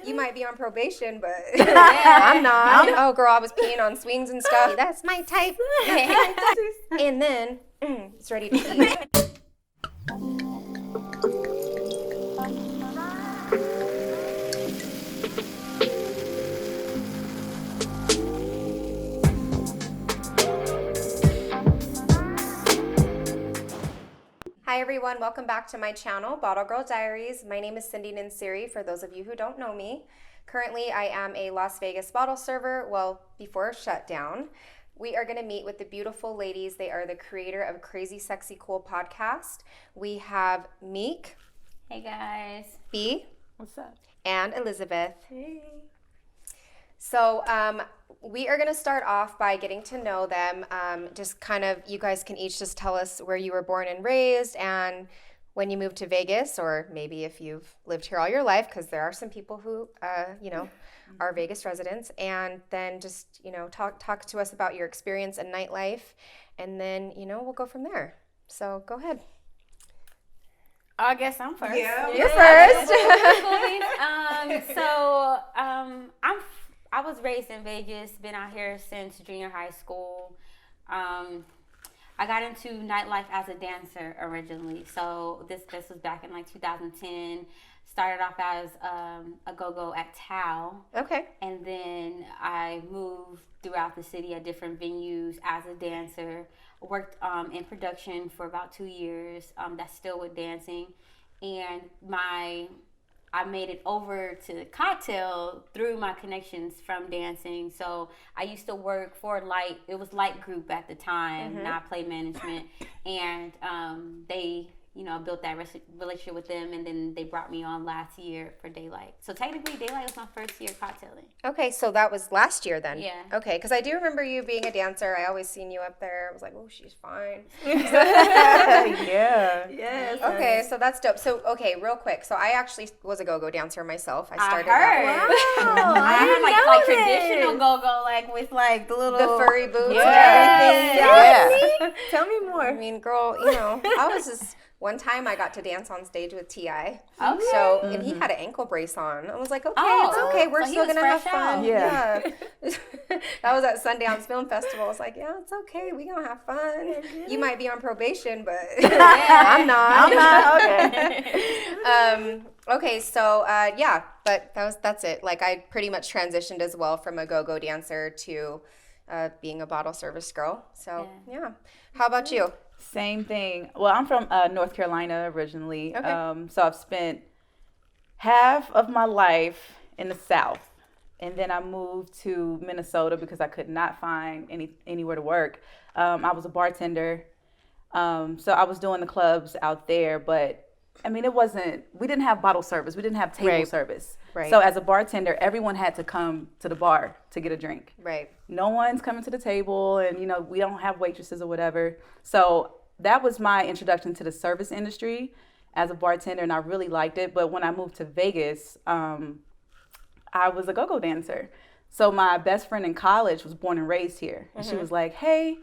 You might be on probation, but I'm not. Oh, girl, I was peeing on swings and stuff. That's my type. And then it's ready to eat. Hi everyone, welcome back to my channel, Bottle Girl Diaries. My name is Cindy Ninsiri, for those of you who don't know me. Currently, I am a Las Vegas bottle server, well, before shutdown. We are gonna meet with the beautiful ladies. They are the creator of Crazy Sexy Cool podcast. We have Meek. Hey guys. B. What's up? And Elizabeth. Hey. So we are going to start off by getting to know them. Just kind of, you guys can each just tell us where you were born and raised and when you moved to Vegas, or maybe if you've lived here all your life, because there are some people who, are Vegas residents. And then just, talk to us about your experience in nightlife. And then, we'll go from there. So go ahead. I guess I'm first. Yeah. You're first. I was raised in Vegas, been out here since junior high school. I got into nightlife as a dancer originally. So this was back in like 2010. Started off as a go-go at Tao. Okay. And then I moved throughout the city at different venues as a dancer. Worked in production for about 2 years. That's still with dancing. And I made it over to cocktail through my connections from dancing. So I used to work for Light Group at the time, and I played management. And they, built that relationship with them, and then they brought me on last year for Daylight. So technically, Daylight was my first year cocktailing. Okay, so that was last year then? Yeah. Okay, because I do remember you being a dancer. I always seen you up there. I was like, oh, she's fine. Yeah. Yes. Okay, so that's dope. So, okay, real quick. So I actually was a go-go dancer myself. I started heard. Wow. I had like traditional go-go, like with like the little... The furry boots Yeah. and everything. Yeah. Tell me more. I mean, girl, I was just... One time I got to dance on stage with T.I. Okay. So, and he had an ankle brace on. I was like, okay, Oh, it's okay. We're so he still was going to have fresh fun. out. Yeah. That was at Sundance Film Festival. I was like, yeah, it's okay. We're going to have fun. You might be on probation, but I'm not. Okay. Okay, so, but that's it. Like, I pretty much transitioned as well from a go-go dancer to being a bottle service girl. So, yeah. How about you? Same thing. Well, I'm from North Carolina originally. Okay. So I've spent half of my life in the South. And then I moved to Minnesota because I could not find anywhere to work. I was a bartender. So I was doing the clubs out there, but I mean, we didn't have bottle service. We didn't have table service. Right. So as a bartender, everyone had to come to the bar to get a drink. Right. No one's coming to the table, and we don't have waitresses or whatever. So that was my introduction to the service industry as a bartender, and I really liked it. But when I moved to Vegas, I was a go-go dancer. So my best friend in college was born and raised here. And she was like, hey,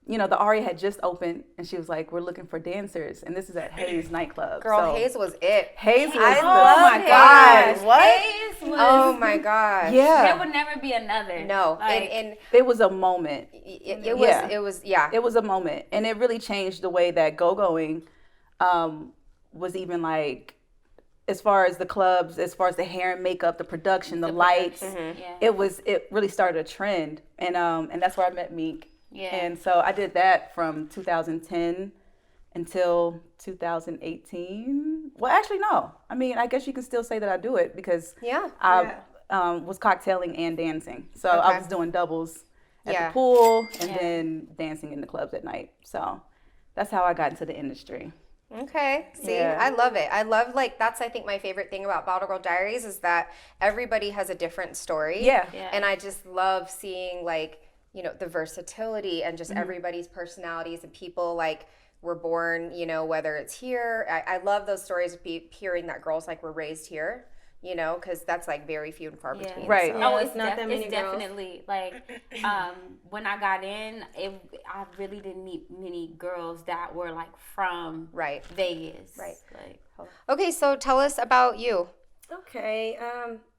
the Aria had just opened, and she was like, we're looking for dancers. And this is at Hayes nightclub. Girl, so Hayes was it. Hayes was oh my Hayes. God. What? Hayes was, Oh my gosh. Yeah. There would never be another. No. Like, and It was a moment. it was It was a moment. And it really changed the way that go-going was even like, as far as the clubs, as far as the hair and makeup, the production, the lights, it really started a trend. And that's where I met Meek. Yeah. And so I did that from 2010 until 2018. Well, actually, no. I mean, I guess you can still say that I do it because I was cocktailing and dancing. So I was doing doubles at the pool and then dancing in the clubs at night. So that's how I got into the industry. Okay. See, I love it. I love, that's, I think, my favorite thing about Bottle Girl Diaries is that everybody has a different story. Yeah. And I just love seeing, the versatility and just everybody's personalities and people, were born, whether it's here. I love those stories of hearing that girls, were raised here, because that's, very few and far between. Right. So. Oh, it's not that many it's girls. definitely when I got in, I really didn't meet many girls that were from Vegas. Right. Like, Okay, so tell us about you. Okay.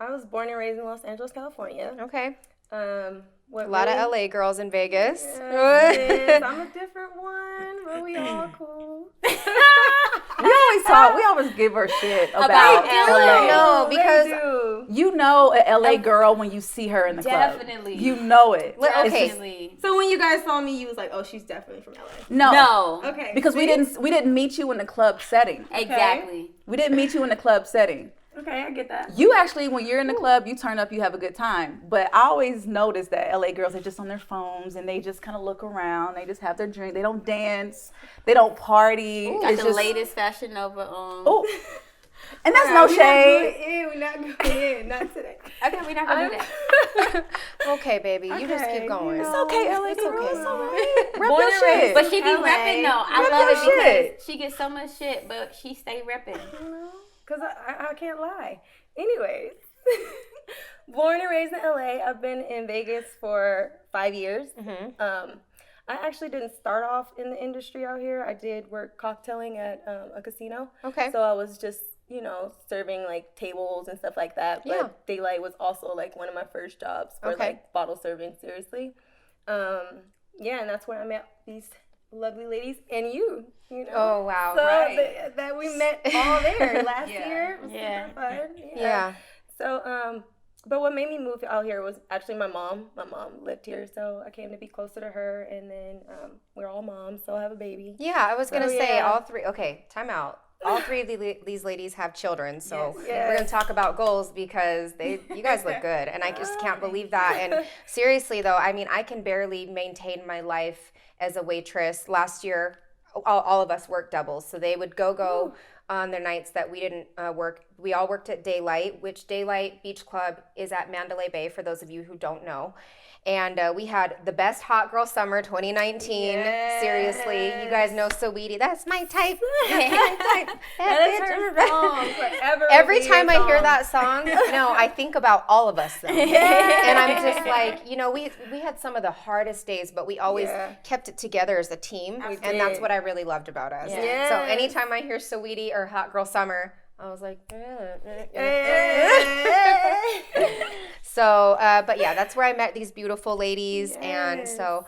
I was born and raised in Los Angeles, California. Okay. What A lot really, of LA girls in Vegas. yes, I'm a different one, but we all cool. We always give her shit about LA. No, They because do. You know a LA girl when you see her in the club. Definitely. You know it. Okay. It's just- Definitely. So when you guys saw me, you was like, "Oh, she's definitely from LA." no. Okay. Because we see? didn't meet you in the club setting. Exactly. We didn't meet you in the club setting. Okay, I get that. You actually, when you're in the club, you turn up, you have a good time. But I always notice that LA girls are just on their phones and they just kind of look around. They just have their drink. They don't dance. They don't party. Got It's the just, latest Fashion Nova on. Oh. And that's no shade. We're not going in. Not today. Okay, we're not gonna do that. okay, baby, you just Okay, keep going. you It's know. okay, LA It's girl. okay. It's all right. Rep Born your and shit. raised. But she be LA. repping though. I Rep love your it because shit. she gets so much shit, but she stay repping. Because I can't lie. Anyways, born and raised in LA. I've been in Vegas for 5 years. I actually didn't start off in the industry out here. I did work cocktailing at a casino. Okay. So I was just, serving like tables and stuff like that. But Yeah. Daylight was also like one of my first jobs for Okay. like bottle serving, seriously. And that's where I met these lovely ladies and you. Oh, wow. So Right. that we met all there last year. It was Yeah. super fun. Yeah. So, but what made me move out here was actually my mom. My mom lived here, so I came to be closer to her. And then we're all moms, so I have a baby. Yeah, I was going to So, say yeah. all three. Okay, time out. All three of these ladies have children, so Yes. we're going to talk about goals because you guys look good, and I just can't believe that. And seriously, though, I mean, I can barely maintain my life as a waitress. Last year, all of us worked doubles, so they would go on their nights that we didn't work. We all worked at Daylight, which Daylight Beach Club is at Mandalay Bay, for those of you who don't know. And we had the best hot girl summer 2019. Yes. Seriously, you guys know Saweetie. That's my type. That's my type. That is her song forever. Every will be time your I hear song. that song, no, I think about all of us though. And I'm just like, we had some of the hardest days, but we always kept it together as a team. We And that's did. what I really loved about us. Yes. So anytime I hear Saweetie or Hot Girl Summer, I was like, So, but yeah, that's where I met these beautiful ladies. And so,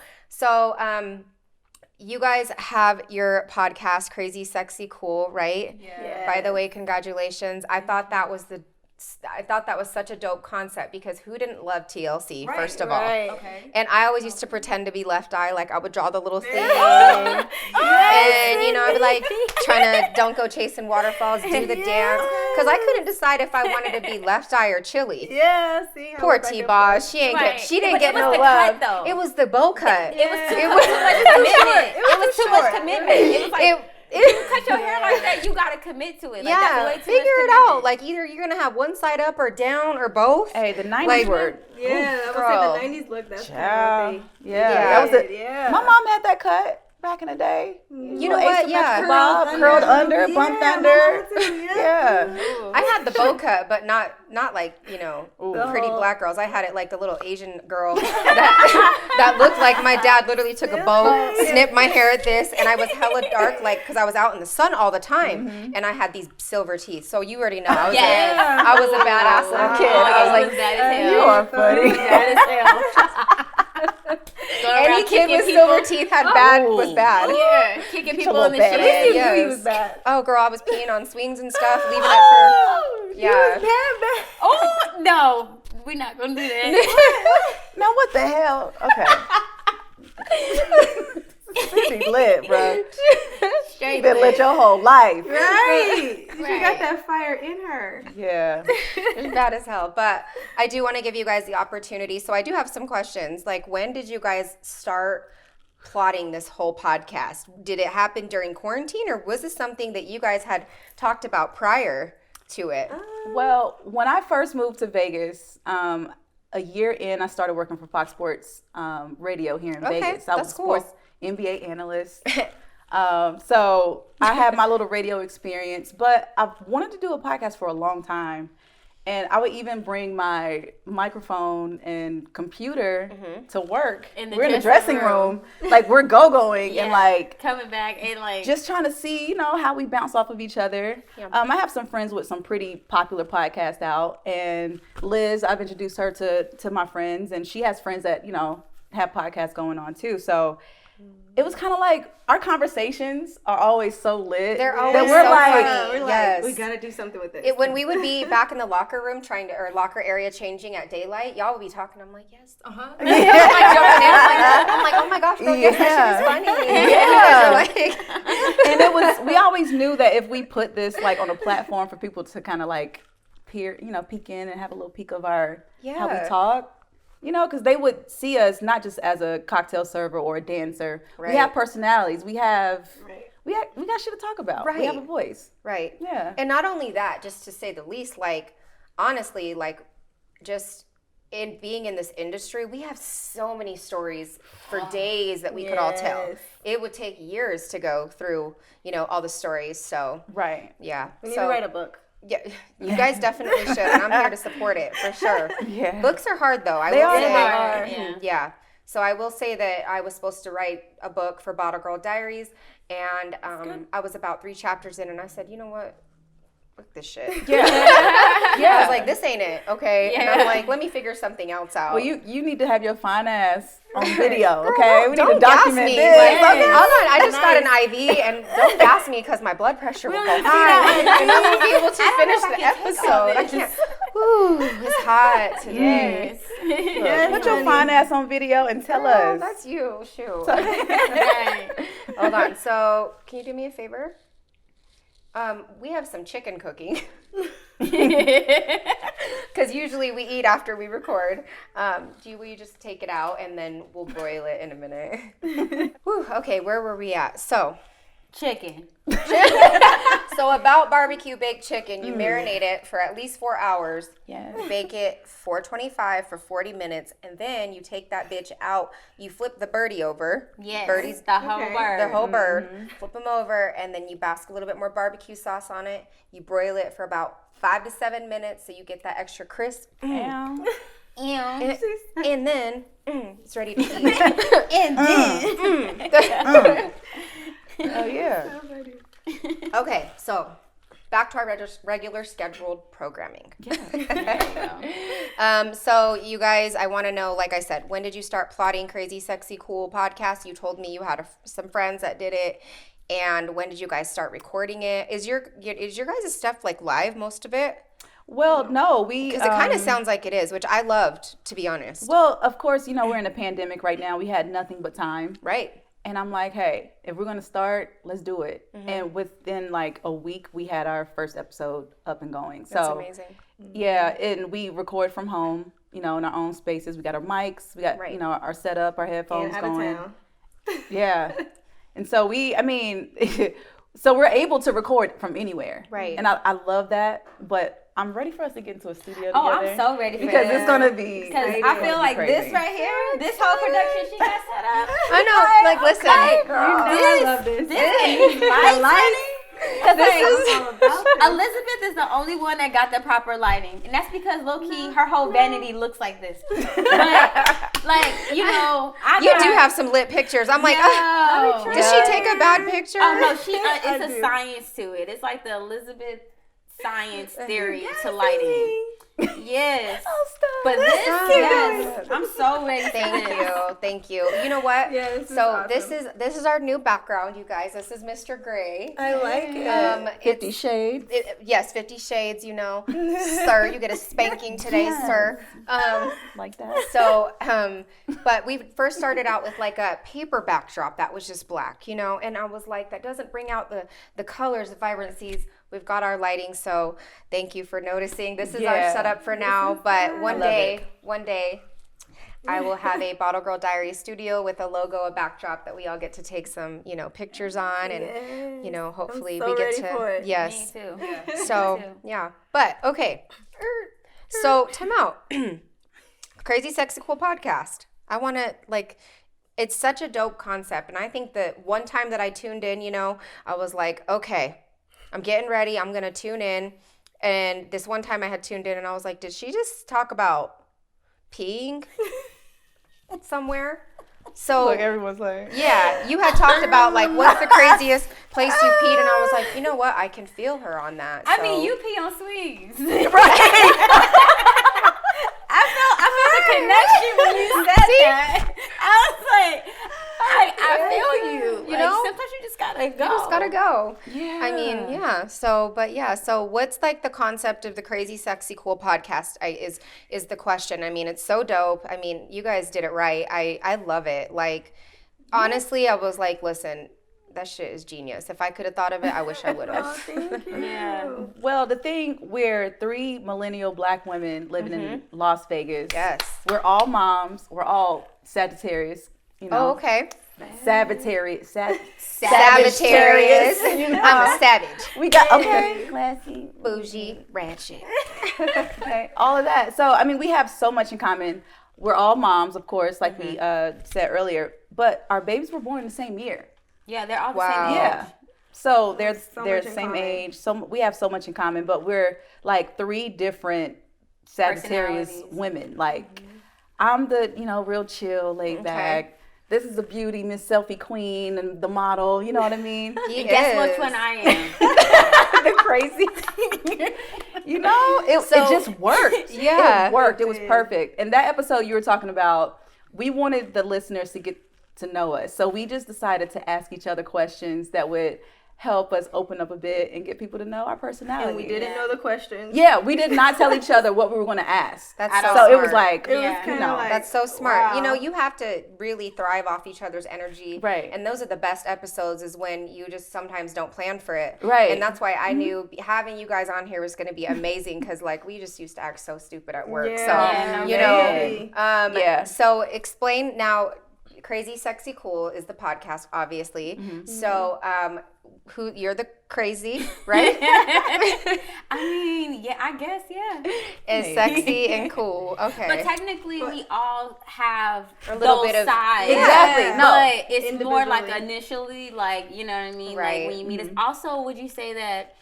you guys have your podcast, Crazy, Sexy, Cool, right? Yeah. By the way, congratulations. I thought that was such a dope concept because who didn't love TLC, first of all? Okay. And I always used to pretend to be Left Eye, like I would draw the little thing. And, I'd be like trying to don't go chasing waterfalls, do the dance. Because I couldn't decide if I wanted to be Left Eye or Chili. Yeah, see? Poor T-Boss. She didn't get no the love. cut, though. It was the bow cut. It was too It much was- commitment. It was too short. Commitment. It was like, you cut your hair like that, you gotta commit to it. Like, Yeah, that's way too figure much it commitment. out. Like either you're gonna have one side up or down or both. Hey, the 90s Like, were. Yeah, I girl. would say the 90s look, that's Child. kind of Yeah. Yeah. That was it. Yeah. My mom had that cut back in the day. You know what? Yeah. Curled under, bumped under. Yeah. Yeah. I had the bow cut, but not like Ooh. pretty black girls. I had it like the little Asian girl that looked like my dad. Literally took a bow, snipped my hair at this, and I was hella dark, like because I was out in the sun all the time, and I had these silver teeth. So you already know, I was I was a badass little kid. I was like, that as You hell. are funny. any kid with silver teeth was bad. Yeah, kicking people little in the bad shit. ass. Yes. He was bad. Oh, girl, I was peeing on swings and stuff, leaving it for. Yeah. Oh no, we're not gonna do that. Now what the hell? Okay. She be lit, bro. Straight You been lit your whole life. Right. She Right. got that fire in her. Yeah. It's bad as hell. But I do want to give you guys the opportunity. So I do have some questions. Like, when did you guys start plotting this whole podcast? Did it happen during quarantine, or was this something that you guys had talked about prior to it? Well, when I first moved to Vegas, a year in, I started working for Fox Sports Radio here in Okay, Vegas. I was that's a cool. sports NBA analyst. So I had my little radio experience, but I've wanted to do a podcast for a long time. And I would even bring my microphone and computer to work. We're in the dressing room, like we're go-going and like coming back and like just trying to see, you know, how we bounce off of each other. Yeah. I have some friends with some pretty popular podcasts out, and Liz, I've introduced her to my friends, and she has friends that, you know, have podcasts going on too. So it was kind of like our conversations are always so lit. They're always that we're so like, funny. We're Yes. like, we gotta do something with this. When we would be back in the locker room or locker area changing at daylight, y'all would be talking. I'm like, yes, I'm like jumping in. I'm like, oh my gosh, girl, yes, that shit is funny. Yeah. And it was, we always knew that if we put this like on a platform for people to kind of like peek in and have a little peek of our how we talk. You know, because they would see us not just as a cocktail server or a dancer. Right. We have personalities. We have we got shit to talk about. Right. We have a voice. Right. Yeah. And not only that, just to say the least, like, honestly, like, just in being in this industry, we have so many stories for days that we could all tell. It would take years to go through, you know, all the stories. So, Right. yeah. We need to write a book. Yeah, you guys definitely should, and I'm here to support it for sure. Yeah. Books are hard though. They are. Yeah. So I will say that I was supposed to write a book for Bottle Girl Diaries, and I was about 3 chapters in, and I said, you know what? Fuck this shit. Yeah. I was like, this ain't it, okay? And I'm like, let me figure something else out. Well, you need to have your fine ass on video, okay? We need to Don't gas document me. this. Like, hold on, I just got an IV, and don't gas me because my blood pressure will go high, and I won't be able to finish the episode. I can't. Ooh, it's hot today. Put your fine ass on video and tell Oh, us. that's you. Shoot. right. Hold on. So, can you do me a favor? We have some chicken cooking. Because usually we eat after we record. Will you just take it out and then we'll broil it in a minute? Whew, okay, where were we at? So chicken. So about barbecue baked chicken, you marinate it for at least 4 hours. Yes. Bake it 425 for 40 minutes, and then you take that bitch out. You flip the birdie over. Yes. Birdie's the whole bird. the whole bird. Flip them over, and then you bask a little bit more barbecue sauce on it. You broil it for about 5 to 7 minutes, so you get that extra crisp. Ow. And then it's ready to eat. And then Oh yeah. Okay, so back to our regular scheduled programming. So you guys, I want to know, like I said, when did you start plotting Crazy Sexy Cool podcast? You told me you had some friends that did it. And when did you guys start recording it? Is your guys' stuff like live, most of it? Well, no, we Because it kind of sounds like it is, which I loved, to be honest. Well, of course, you know, we're in a pandemic right now. We had nothing but time. Right. And I'm like, hey, if we're going to start, let's do it. And within like a week, we had our first episode up and going. That's so amazing. Yeah, and we record from home, you know, in our own spaces. We got our mics, we got, you know, our setup, our headphones going. Yeah. And so so we're able to record from anywhere. Right. And I love that, but I'm ready for us to get into a studio together. oh, I'm so ready for because that. it's gonna be. Because I feel like crazy. this right here, this whole production she got set up. I know, like, listen. I love this. This lighting. Elizabeth is the only one that got the proper lighting, and that's because low key her whole vanity looks like this. But, like, you know, You do have some lit pictures. I'm like, did she take a bad picture? Oh no, it's a science to it. It's like the Elizabeth science theory to lighting. Yes. But this, yes, I'm so ready for this. Thank you. You know what? Yeah, this is so awesome. this is our new background, you guys. This is Mr. Gray. I like it. 50 Shades. Yes, 50 Shades, you know. Sir, you get a spanking today, sir. Like that. So, but we first started out with like a paper backdrop that was just black, you know, and I was like, that doesn't bring out the colors, the vibrancies. We've got our lighting, so thank you for noticing. This is our setup for now, but one day, I will have a Bottle Girl Diaries studio with a logo, a backdrop that we all get to take some, you know, pictures on, and you know, hopefully we get to. Yes. Me too. So Me too. yeah, but okay. So time out. Crazy Sexy Cool podcast. I want to it's such a dope concept, and I think that one time that I tuned in, you know, I was like, okay, I'm getting ready. I'm gonna tune in. And this one time I had tuned in and I was like, did she just talk about peeing somewhere? So Like everyone's like, yeah, you had talked about like what's the craziest place you peed, and I was like, you know what? I can feel her on that. I so. mean, you pee on swings. right? I felt the connection when you said that. I was like, I feel you. You Like, know? sometimes you just gotta go. You just gotta go. yeah. I mean, yeah. So, but yeah. So, what's like the concept of the Crazy Sexy Cool podcast? Is the question. I mean, it's so dope. I mean, you guys did it right. I love it. Like, honestly, I was like, listen, that shit is genius. If I could have thought of it, I wish I would Oh, have. thank you. Yeah. Well, the thing, we're 3 millennial Black women living in Las Vegas. Yes. We're all moms. We're all Sagittarius. You know. Oh, okay. Sagittarius. Sagittarius. You know? I'm a savage. We got okay. Classy. Bougie, ratchet. Okay. All of that. So I mean, we have so much in common. We're all moms, of course, like we said earlier. But our babies were born in the same year. Yeah, they're all the Wow. same age. Yeah. So they're So they're much the in same common. age. So we have so much in common, but we're like 3 different Sagittarius Personalities. women. Like I'm the, real chill, laid back. This is the beauty, Miss Selfie Queen and the model, you know what I mean? He And guess is. which one I am? The crazy. It So- just worked. Yeah. It worked. It was perfect. And that episode you were talking about, we wanted the listeners to get to know us. So we just decided to ask each other questions that would help us open up a bit and get people to know our personality. And we didn't know the questions. Yeah, we did not tell each other what we were going to ask. That's I so don't- So smart. it was like, It was Yeah. kind of No. like, That's so smart. wow. You have to really thrive off each other's energy. Right. And those are the best episodes is when you just sometimes don't plan for it. Right. And that's why I knew having you guys on here was going to be amazing because like we just used to act so stupid at work. Yeah. So, Yeah, no, you maybe. know, Yeah. so explain now, Crazy Sexy Cool is the podcast, obviously. So, who you're the crazy, right? I mean, yeah, I guess, yeah. Is sexy and cool. Okay. But technically, we all have A little those bit of- sides. Exactly, no. But it's more like Individually. initially, like, you know what I mean? Right. Like, when you meet us. Also, would you say that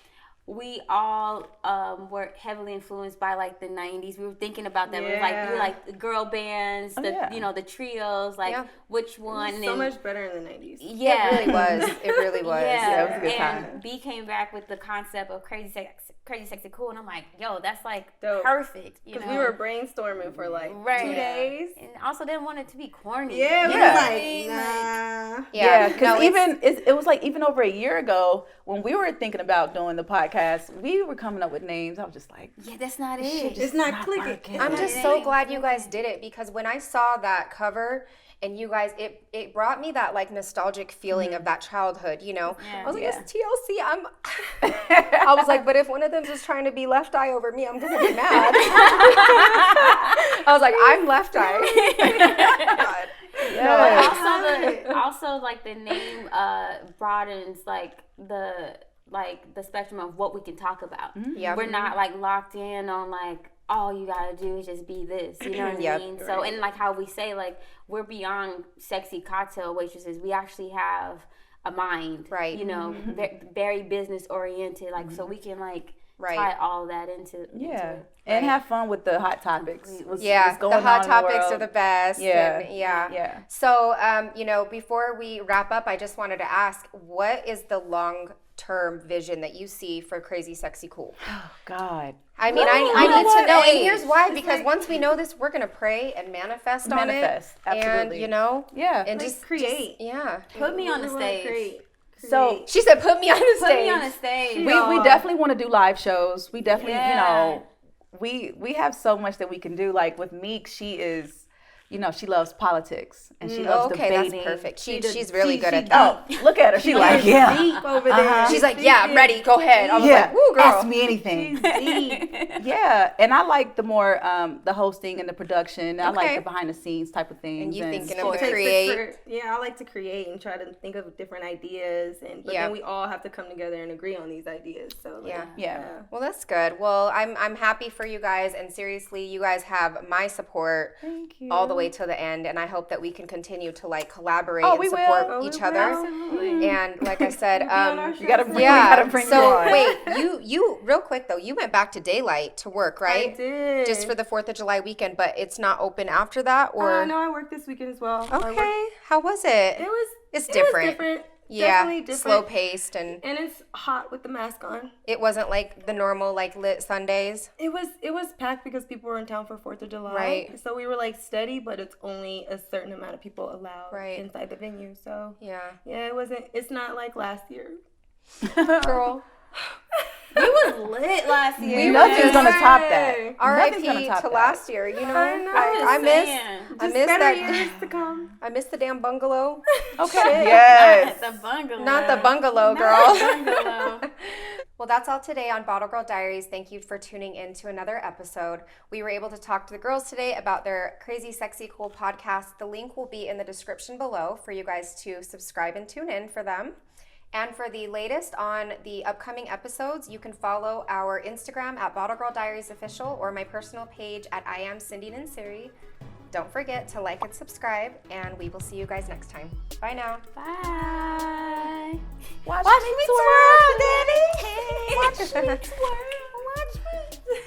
we all were heavily influenced by, like, the 90s? We were thinking about that. We were like the girl bands, the yeah. the trios, like, Yeah. which one? so and- much better in the 90s. Yeah. It really was. It really was. Yeah, it was a good and time. B came back with the concept of crazy, sexy, cool, and I'm like, yo, that's like Dope. perfect. You Because know? we were brainstorming for like Right. 2 days. and also didn't want it to be corny. Yeah, we Yeah. were like, nah. Yeah, because No, it's- it was like even over a year ago when we were thinking about doing the podcast, we were coming up with names. I was just like, Yeah, that's not shit it. just It's not not clicking. working. It's I'm not just it. so glad you guys did it because when I saw that cover and you guys, it brought me that like nostalgic feeling of that childhood, you know? Yeah. I was like, Yeah. it's TLC. I was like, but if one of them is trying to be left eye over me, I'm going to be mad. I was like, I'm left eye. God. But also like the name broadens like the spectrum of what we can talk about. Yeah. We're not like locked in on like all you gotta do is just be this. You know what I Yep. mean? So and like how we say like we're beyond sexy cocktail waitresses. We actually have a mind, Right. You know, very business oriented. Like so we can like Right. tie all that into Yeah, it. and have fun with the hot topics. What's Yeah, going the hot on in topics world. are the best. Yeah. and yeah. Yeah. So, before we wrap up, I just wanted to ask, what is the long-term vision that you see for Crazy Sexy Cool? Oh God. I mean, Ooh, I you need know to what? know, and Hey, here's why, it's because like- once we know this, we're going to pray and manifest on Manifest, it. absolutely. And, Yeah. and Like, just create. yeah. Put me on the We wanna stage. create. So She said, put me on the Put stage. me on the stage. we definitely want to do live shows. We definitely, Yeah. we have so much that we can do. Like with Meek, she is, she loves politics and she loves Okay, debating. that's perfect. She She's really good at Oh, that. look at her. She like, yeah. Deep over there. She's like, yeah, I'm ready. Go ahead. I was Yeah, like, woo, girl. ask me anything. She's deep. Yeah, and I like the more the hosting and the production. I like Okay. the behind the scenes type of things. And you thinking of It the takes create. I like to create and try to think of different ideas, but Yeah. then we all have to come together and agree on these ideas. So like, Yeah. Yeah. Well, that's good. Well, I'm happy for you guys, and seriously, you guys have my support Thank you. all the way way to the end, and I hope that we can continue to like collaborate Oh, and we will. support Oh, we each will. other. Absolutely. And like I said, You gotta bring, yeah. we gotta bring So you on. wait, you real quick though, you went back to daylight to work, right? I did. Just for the 4th of July weekend, but it's not open after that, or No, I worked this weekend as well. I worked- okay. How was it? It was. It's it different. Was different. Yeah, Definitely different. slow paced, and And it's hot with the mask on. it wasn't like the normal like lit Sundays. It was packed because people were in town for 4th of July. Right. So we were like steady, but it's only a certain amount of people allowed Right. inside the venue. So Yeah, yeah, it's not like last year. girl. We was lit last year. We Nothing's were. gonna top that. Nothing's R.I.P. gonna top to that. last year. You know, I know. I I'm miss. saying. I Just miss better that. years to come. I miss the damn bungalow. Okay. Yes. Not the bungalow. Not the bungalow, Not girl. the bungalow. Well, that's all today on Bottle Girl Diaries. Thank you for tuning in to another episode. We were able to talk to the girls today about their crazy, sexy, cool podcast. The link will be in the description below for you guys to subscribe and tune in for them. And for the latest on the upcoming episodes, you can follow our Instagram at Bottle Girl Diaries Official or my personal page at I Am Cindy Nansiri. Don't forget to like and subscribe, and we will see you guys next time. Bye now. Bye. Watch me twirl, Daddy. Watch me twirl. Watch me.